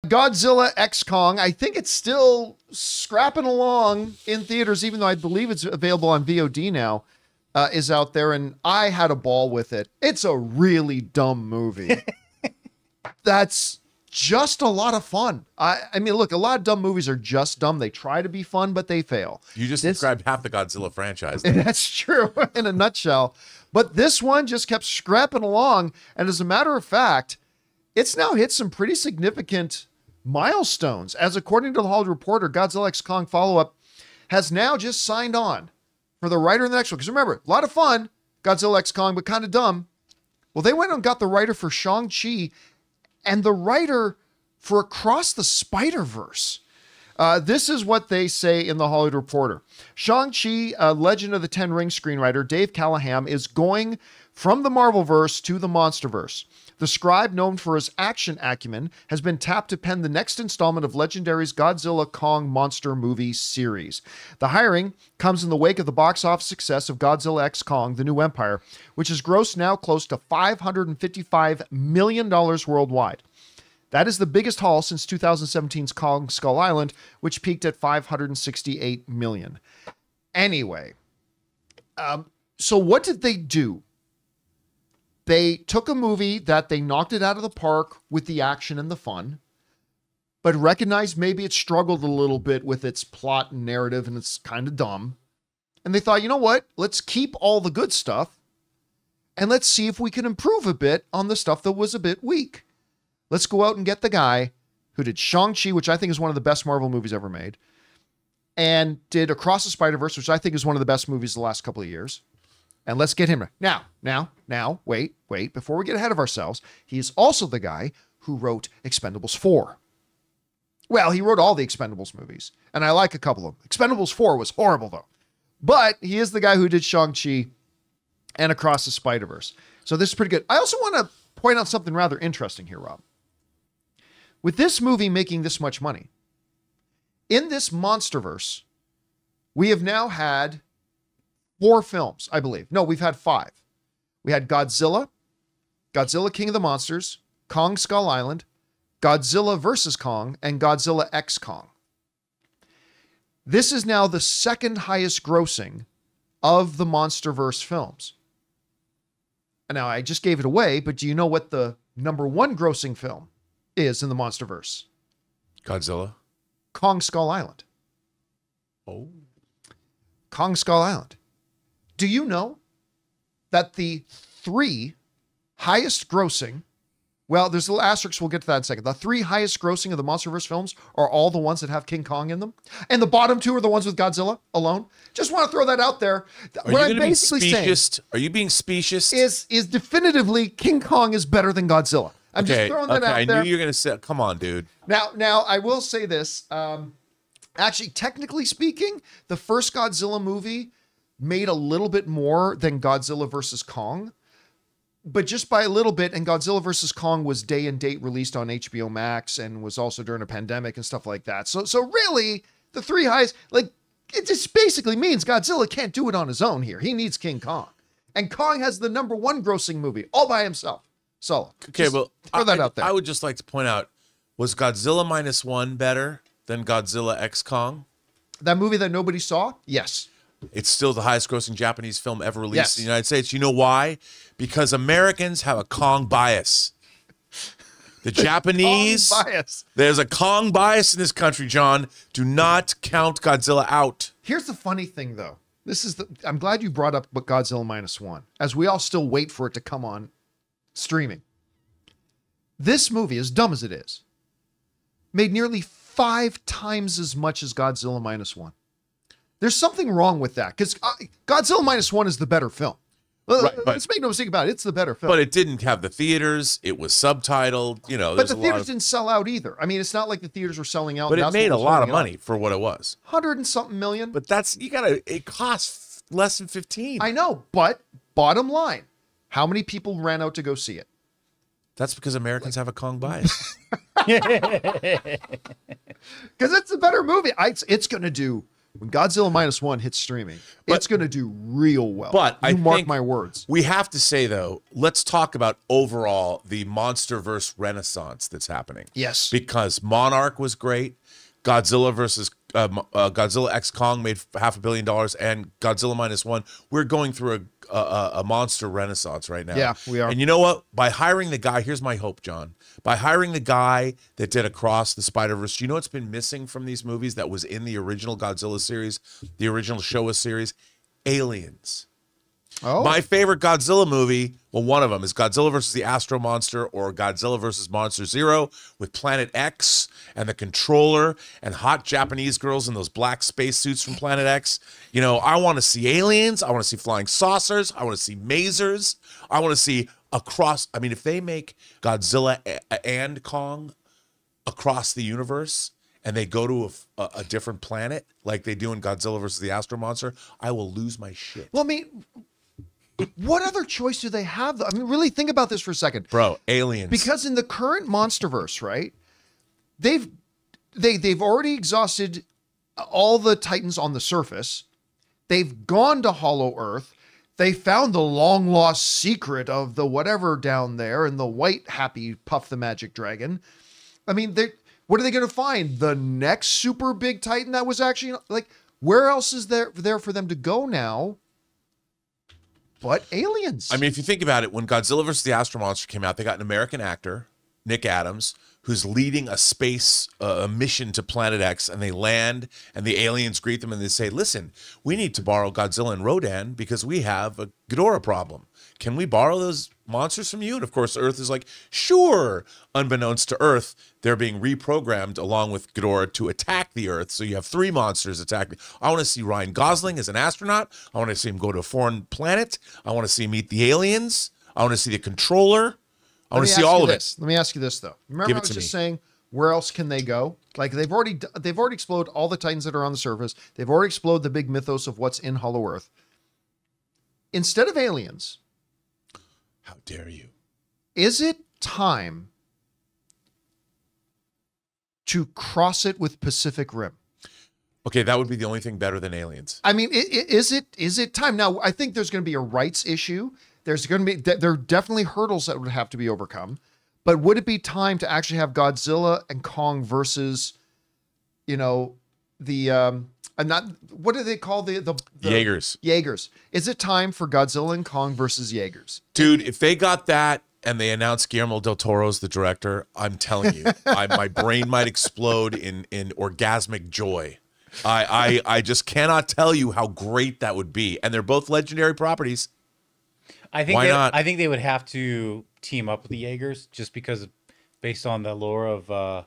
Godzilla X Kong. I think it's still scrapping along in theaters, even though I believe it's available on VOD now, is out there. And I had a ball with it. It's a really dumb movie. That's just a lot of fun. I mean, look, a lot of dumb movies are just dumb. They try to be fun, but they fail. You just described half the Godzilla franchise. That's true in a nutshell. But this one just kept scrapping along. And as a matter of fact, it's now hit some pretty significant milestones. As according to the Hollywood Reporter, Godzilla X Kong follow-up has now just signed on for the writer in the next one. Because remember, a lot of fun, Godzilla X Kong, but kind of dumb. Well, they went and got the writer for Shang-Chi and the writer for Across the Spider-Verse. This is what they say in the Hollywood Reporter. Shang-Chi, Legend of the Ten Rings screenwriter Dave Callaham is going from the Marvelverse to the Monsterverse. The scribe, known for his action acumen, has been tapped to pen the next installment of Legendary's Godzilla Kong monster movie series. The hiring comes in the wake of the box office success of Godzilla X Kong: The New Empire, which has grossed now close to $555 million worldwide. That is the biggest haul since 2017's Kong Skull Island, which peaked at $568 million. Anyway, so what did they do? They took a movie that they knocked it out of the park with the action and the fun, but recognized maybe it struggled a little bit with its plot and narrative, and it's kind of dumb. And they thought, you know what? Let's keep all the good stuff, and let's see if we can improve a bit on the stuff that was a bit weak. Let's go out and get the guy who did Shang-Chi, which I think is one of the best Marvel movies ever made, and did Across the Spider-Verse, which I think is one of the best movies the last couple of years. And let's get him. Now, wait, before we get ahead of ourselves, he is also the guy who wrote Expendables 4. Well, he wrote all the Expendables movies, and I like a couple of them. Expendables 4 was horrible, though. But he is the guy who did Shang-Chi and Across the Spider-Verse. So this is pretty good. I also want to point out something rather interesting here, Rob. With this movie making this much money, in this Monsterverse, we have now had 4 films, I believe. No, we've had 5. We had Godzilla, Godzilla King of the Monsters, Kong Skull Island, Godzilla vs. Kong, and Godzilla X Kong. This is now the second highest grossing of the Monsterverse films. And now, I just gave it away, but do you know what the number 1 grossing film is in the Monsterverse? Godzilla. Kong Skull Island. Oh. Kong Skull Island. Do you know that the 3 highest grossing, well, there's a little asterisk, we'll get to that in a second. The 3 highest grossing of the Monsterverse films are all the ones that have King Kong in them. And the bottom 2 are the ones with Godzilla alone. Just want to throw that out there. What I'm basically saying, are you being specious? Is definitively King Kong is better than Godzilla. I'm just throwing that out there. I knew you were going to say, come on, dude. Now I will say this. Actually, technically speaking, the first Godzilla movie made a little bit more than Godzilla vs. Kong, but just by a little bit. And Godzilla vs. Kong was day and date released on HBO Max and was also during a pandemic and stuff like that. So really, the 3 highest, like, it just basically means Godzilla can't do it on his own here. He needs King Kong. And Kong has the number 1 grossing movie all by himself. So, okay, well, throw that out there. I would just like to point out, was Godzilla -1 better than Godzilla X Kong? That movie that nobody saw? Yes. It's still the highest grossing Japanese film ever released in the United States. You know why? Because Americans have a Kong bias. The Japanese, Kong bias. There's a Kong bias in this country, John. Do not count Godzilla out. Here's the funny thing, though. I'm glad you brought up Godzilla -1, as we all still wait for it to come on streaming. This movie, as dumb as it is, made nearly 5 times as much as Godzilla -1. There's something wrong with that, because Godzilla -1 is the better film. Right, let's make no mistake about it. It's the better film. But it didn't have the theaters. It was subtitled. You know, but the theaters didn't sell out either. I mean, it's not like the theaters were selling out. But it made a lot of money for what it was. 100 and something million. But it costs less than 15. I know, but bottom line, how many people ran out to go see it? That's because Americans have a Kong bias. Because it's a better movie. It's going to do when Godzilla -1 hits streaming, it's going to do real well. But I mark think my words. We have to say, though, let's talk about overall the MonsterVerse renaissance that's happening. Yes. Because Monarch was great. Godzilla versus Godzilla X Kong made $500 million, and Godzilla -1. We're going through a monster renaissance right now. Yeah, we are. And you know what? By hiring the guy, here's my hope, John. By hiring the guy that did Across the Spider-Verse, you know what's been missing from these movies that was in the original Godzilla series, the original Showa series? Aliens. Oh. My favorite Godzilla movie, well, one of them is Godzilla versus the Astro Monster or Godzilla versus Monster Zero with Planet X and the controller and hot Japanese girls in those black spacesuits from Planet X. You know, I want to see aliens. I want to see flying saucers. I want to see masers. I want to see across. I mean, if they make Godzilla and Kong across the universe and they go to a different planet like they do in Godzilla versus the Astro Monster, I will lose my shit. Well, I mean, what other choice do they have, though? I mean, really think about this for a second. Bro, aliens. Because in the current MonsterVerse, right, they've already exhausted all the Titans on the surface. They've gone to Hollow Earth. They found the long-lost secret of the whatever down there and the white happy Puff the Magic Dragon. I mean, what are they going to find? The next super big Titan that was actually, like, where else is there for them to go now? But aliens. I mean, if you think about it, when Godzilla versus the Astro Monster came out, they got an American actor, Nick Adams, who's leading a space mission to Planet X, and they land, and the aliens greet them, and they say, listen, we need to borrow Godzilla and Rodan because we have a Ghidorah problem. Can we borrow those monsters from you? And, of course, Earth is like, sure. Unbeknownst to Earth, they're being reprogrammed along with Ghidorah to attack the Earth. So you have 3 monsters attacking. I want to see Ryan Gosling as an astronaut. I want to see him go to a foreign planet. I want to see him meet the aliens. I want to see the controller. I want to see all of it. Let me ask you this, though. Remember I was just saying, where else can they go? Like, they've already exploded all the Titans that are on the surface. They've already exploded the big mythos of what's in Hollow Earth. Instead of aliens... How dare you? Is it time to cross it with Pacific Rim? Okay, that would be the only thing better than aliens. I mean, is it time? Now, I think there's going to be a rights issue. There are definitely hurdles that would have to be overcome. But would it be time to actually have Godzilla and Kong versus, you know, what do they call the Jaegers? Jaegers. Is it time for Godzilla and Kong versus Jaegers? Dude, if they got that and they announced Guillermo del Toro's the director, I'm telling you, my brain might explode in orgasmic joy. I just cannot tell you how great that would be. And they're both legendary properties. Why not? I think they would have to team up with the Jaegers just because based on the lore of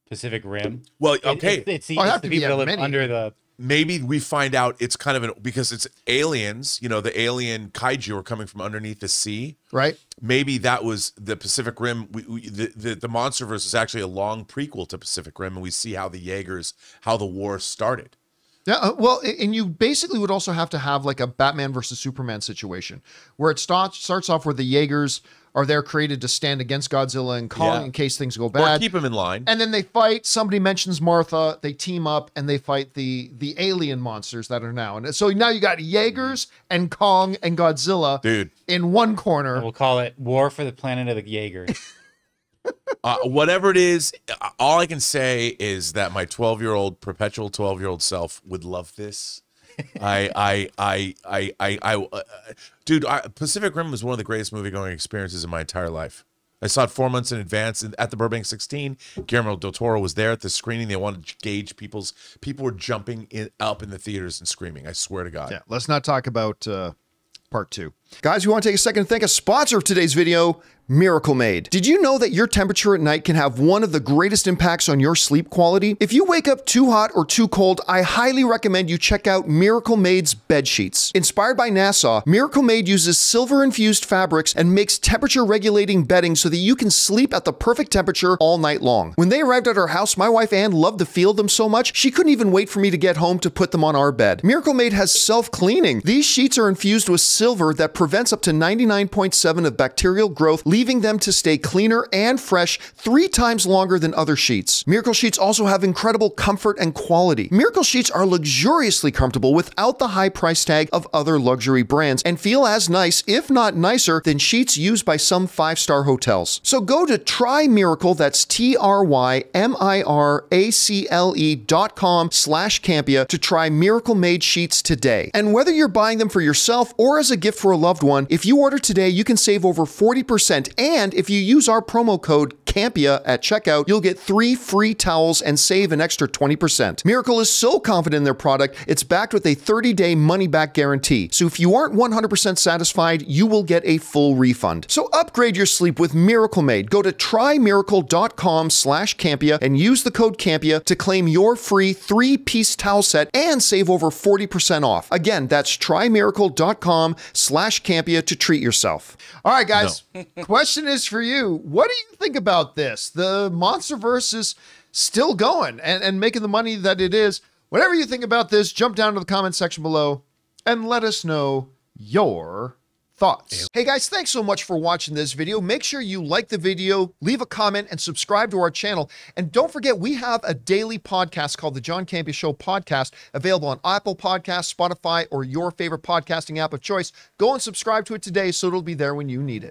Pacific Rim. Well, okay. It's the people that live under the... Maybe we find out it's kind of because it's aliens, you know, the alien kaiju are coming from underneath the sea. Right. Maybe that was the Pacific Rim. The MonsterVerse is actually a long prequel to Pacific Rim, and we see how the Jaegers, how the war started. Yeah, well, and you basically would also have to have like a Batman versus Superman situation where it starts off where the Jaegers are there created to stand against Godzilla and Kong in case things go bad. Or keep them in line. And then they fight. Somebody mentions Martha. They team up and they fight the alien monsters that are now. And so now you got Jaegers and Kong and Godzilla in one corner. We'll call it War for the Planet of the Jaegers. Whatever it is, all I can say is that my perpetual 12-year-old self would love this. Dude, Pacific Rim was one of the greatest movie-going experiences in my entire life. I saw it 4 months in advance at the Burbank 16. Guillermo del Toro was there at the screening. They wanted to gauge people were jumping up in the theaters and screaming. I swear to God. Yeah, let's not talk about part 2. Guys, we want to take a second to thank a sponsor of today's video, Miracle Made. Did you know that your temperature at night can have one of the greatest impacts on your sleep quality? If you wake up too hot or too cold, I highly recommend you check out Miracle Made's bed sheets. Inspired by NASA, Miracle Made uses silver-infused fabrics and makes temperature-regulating bedding so that you can sleep at the perfect temperature all night long. When they arrived at our house, my wife Ann loved the feel of them so much, she couldn't even wait for me to get home to put them on our bed. Miracle Made has self-cleaning. These sheets are infused with silver that prevents up to 99.7% of bacterial growth, leaving them to stay cleaner and fresh 3 times longer than other sheets. Miracle Sheets also have incredible comfort and quality. Miracle Sheets are luxuriously comfortable without the high price tag of other luxury brands and feel as nice, if not nicer, than sheets used by some 5-star hotels. So go to TryMiracle, that's TryMiracle.com/Campea to try Miracle Made sheets today. And whether you're buying them for yourself or as a gift for a loved one, if you order today, you can save over 40%. And if you use our promo code Campea at checkout, you'll get 3 free towels and save an extra 20%. Miracle is so confident in their product, it's backed with a 30-day money-back guarantee. So if you aren't 100% satisfied, you will get a full refund. So upgrade your sleep with Miracle Made. Go to TryMiracle.com/Campea and use the code Campea to claim your free 3-piece towel set and save over 40% off. Again, that's TryMiracle.com/Campea to treat yourself. All right, guys. Question is for you. What do you think about this? The Monsterverse is still going and making the money that it is. Whatever you think about this, jump down to the comment section below and let us know your thoughts. Hey guys, thanks so much for watching this video. Make sure you like the video, leave a comment, and subscribe to our channel. And don't forget, we have a daily podcast called the John Campea Show podcast, available on Apple Podcasts, Spotify, or your favorite podcasting app of choice. Go and subscribe to it today so it'll be there when you need it.